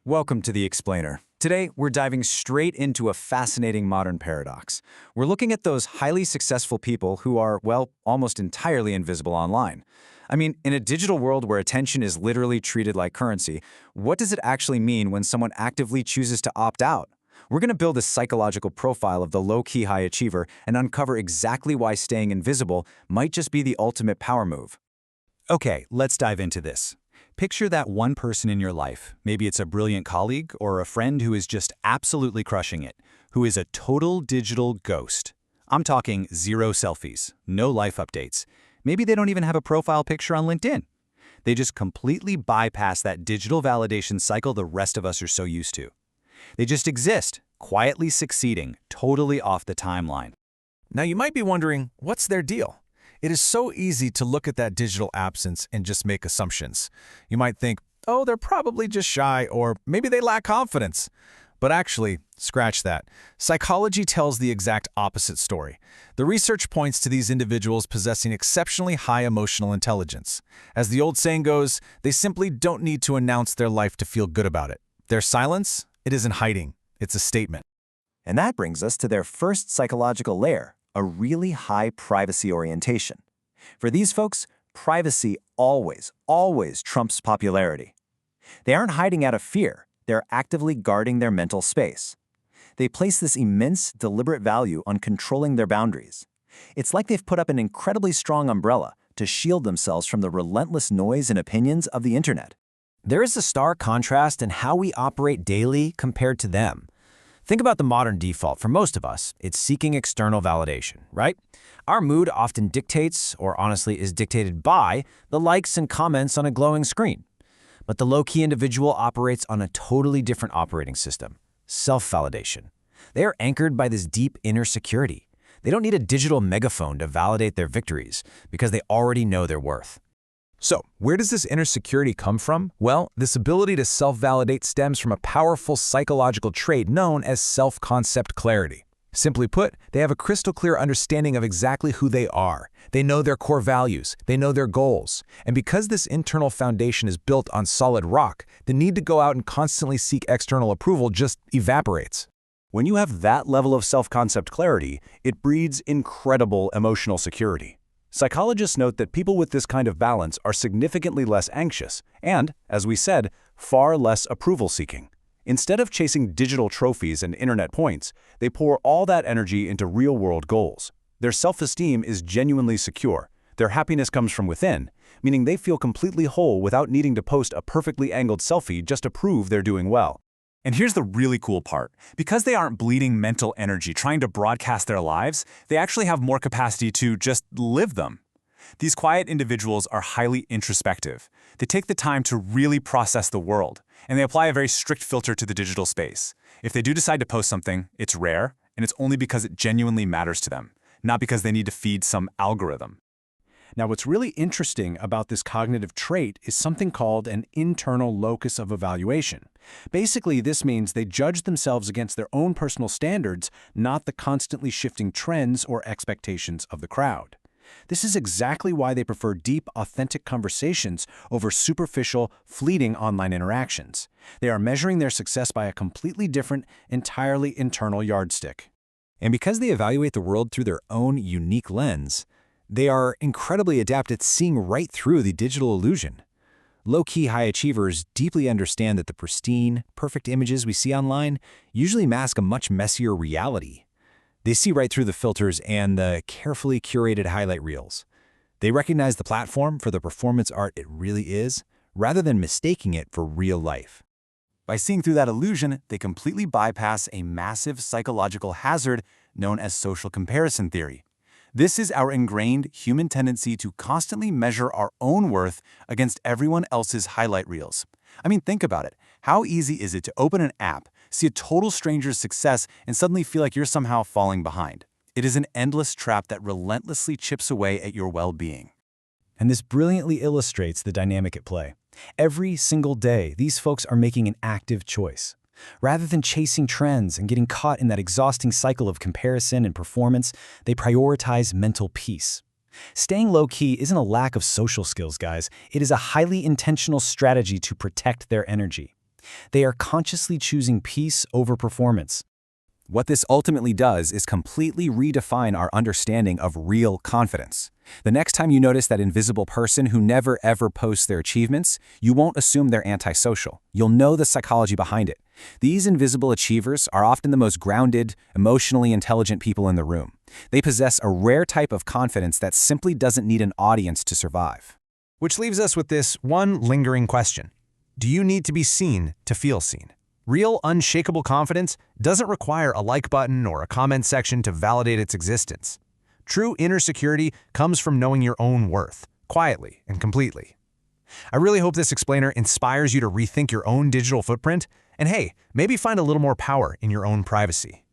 Welcome to The Explainer. Today, we're diving straight into a fascinating modern paradox. We're looking at those highly successful people who are, well, almost entirely invisible online. I mean, in a digital world where attention is literally treated like currency, what does it actually mean when someone actively chooses to opt out? We're going to build a psychological profile of the low-key high achiever and uncover exactly why staying invisible might just be the ultimate power move. Okay, let's dive into this. Picture that one person in your life. Maybe it's a brilliant colleague or a friend who is just absolutely crushing it, who is a total digital ghost. I'm talking zero selfies, no life updates. Maybe they don't even have a profile picture on LinkedIn. They just completely bypass that digital validation cycle the rest of us are so used to. They just exist, quietly succeeding, totally off the timeline. Now you might be wondering, what's their deal? It is so easy to look at that digital absence and just make assumptions. You might think, oh, they're probably just shy, or maybe they lack confidence. But actually, scratch that. Psychology tells the exact opposite story. The research points to these individuals possessing exceptionally high emotional intelligence. As the old saying goes, they simply don't need to announce their life to feel good about it. Their silence, it isn't hiding, it's a statement. And that brings us to their first psychological layer, a really high privacy orientation. For these folks, privacy always trumps popularity. They aren't hiding out of fear, they're actively guarding their mental space. They place this immense, deliberate value on controlling their boundaries. It's like they've put up an incredibly strong umbrella to shield themselves from the relentless noise and opinions of the internet. There is a stark contrast in how we operate daily compared to them. Think about the modern default for most of us. It's seeking external validation, right? Our mood often dictates, or honestly is dictated by, the likes and comments on a glowing screen. But the low-key individual operates on a totally different operating system, self-validation. They are anchored by this deep inner security. They don't need a digital megaphone to validate their victories because they already know their worth. So, where does this inner security come from? Well, this ability to self-validate stems from a powerful psychological trait known as self-concept clarity. Simply put, they have a crystal-clear understanding of exactly who they are. They know their core values, they know their goals. And because this internal foundation is built on solid rock, the need to go out and constantly seek external approval just evaporates. When you have that level of self-concept clarity, it breeds incredible emotional security. Psychologists note that people with this kind of balance are significantly less anxious and, as we said, far less approval-seeking. Instead of chasing digital trophies and internet points, they pour all that energy into real-world goals. Their self-esteem is genuinely secure. Their happiness comes from within, meaning they feel completely whole without needing to post a perfectly angled selfie just to prove they're doing well. And here's the really cool part. Because they aren't bleeding mental energy trying to broadcast their lives, they actually have more capacity to just live them. These quiet individuals are highly introspective. They take the time to really process the world, and they apply a very strict filter to the digital space. If they do decide to post something, it's rare, and it's only because it genuinely matters to them, not because they need to feed some algorithm. Now, what's really interesting about this cognitive trait is something called an internal locus of evaluation. Basically, this means they judge themselves against their own personal standards, not the constantly shifting trends or expectations of the crowd. This is exactly why they prefer deep, authentic conversations over superficial, fleeting online interactions. They are measuring their success by a completely different, entirely internal yardstick. And because they evaluate the world through their own unique lens, they are incredibly adept at seeing right through the digital illusion. Low-key high achievers deeply understand that the pristine, perfect images we see online usually mask a much messier reality. They see right through the filters and the carefully curated highlight reels. They recognize the platform for the performance art it really is, rather than mistaking it for real life. By seeing through that illusion, they completely bypass a massive psychological hazard known as social comparison theory. This is our ingrained human tendency to constantly measure our own worth against everyone else's highlight reels. I mean, think about it. How easy is it to open an app, see a total stranger's success, and suddenly feel like you're somehow falling behind? It is an endless trap that relentlessly chips away at your well-being. And this brilliantly illustrates the dynamic at play. Every single day, these folks are making an active choice. Rather than chasing trends and getting caught in that exhausting cycle of comparison and performance, they prioritize mental peace. Staying low-key isn't a lack of social skills, guys. It is a highly intentional strategy to protect their energy. They are consciously choosing peace over performance. What this ultimately does is completely redefine our understanding of real confidence. The next time you notice that invisible person who never ever posts their achievements, you won't assume they're antisocial. You'll know the psychology behind it. These invisible achievers are often the most grounded, emotionally intelligent people in the room. They possess a rare type of confidence that simply doesn't need an audience to survive. Which leaves us with this one lingering question. Do you need to be seen to feel seen? Real, unshakable confidence doesn't require a like button or a comment section to validate its existence. True inner security comes from knowing your own worth, quietly and completely. I really hope this explainer inspires you to rethink your own digital footprint and hey, maybe find a little more power in your own privacy.